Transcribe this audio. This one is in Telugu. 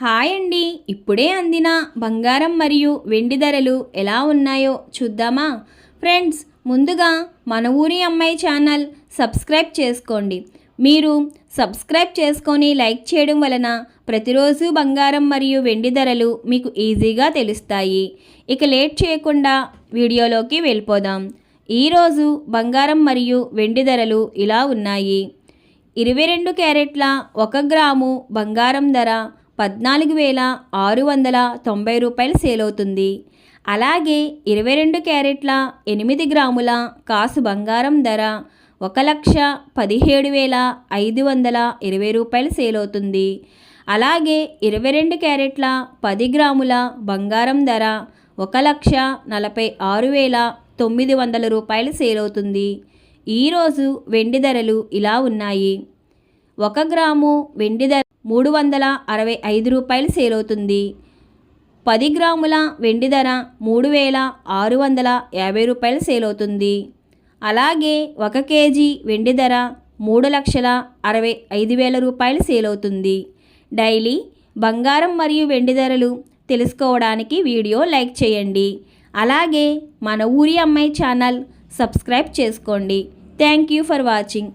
హాయ్ అండి. ఇప్పుడే అందిన బంగారం మరియు వెండి ధరలు ఎలా ఉన్నాయో చూద్దామా? ఫ్రెండ్స్, ముందుగా మన ఊరి అమ్మాయి ఛానల్ సబ్స్క్రైబ్ చేసుకోండి. మీరు సబ్స్క్రైబ్ చేసుకొని లైక్ చేయడం వలన ప్రతిరోజు బంగారం మరియు వెండి ధరలు మీకు ఈజీగా తెలుస్తాయి. ఇక లేట్ చేయకుండా వీడియోలోకి వెళ్ళిపోదాం. ఈరోజు బంగారం మరియు వెండి ధరలు ఇలా ఉన్నాయి. 22 క్యారెట్ల 1 గ్రాము బంగారం ధర 14,690 రూపాయలు సేల్ అవుతుంది. అలాగే 22 క్యారెట్ల 8 గ్రాముల కాసు బంగారం ధర 1,17,520 రూపాయలు సేల్ అవుతుంది. అలాగే 22 క్యారెట్ల 10 గ్రాముల బంగారం ధర 1,46,900 రూపాయలు సేల్ అవుతుంది. ఈరోజు వెండి ధరలు ఇలా ఉన్నాయి. 1 గ్రాము వెండి ధర 365 రూపాయలు సేల్ అవుతుంది. 10 గ్రాముల వెండి ధర 3,650 రూపాయలు సేల్ అవుతుంది. అలాగే 1 కేజీ వెండి ధర 3,65,000 రూపాయలు సేల్ అవుతుంది. డైలీ బంగారం మరియు వెండి ధరలు తెలుసుకోవడానికి వీడియో లైక్ చేయండి. అలాగే మన ఊరి అమ్మాయి ఛానల్ సబ్స్క్రైబ్ చేసుకోండి. Thank you for watching.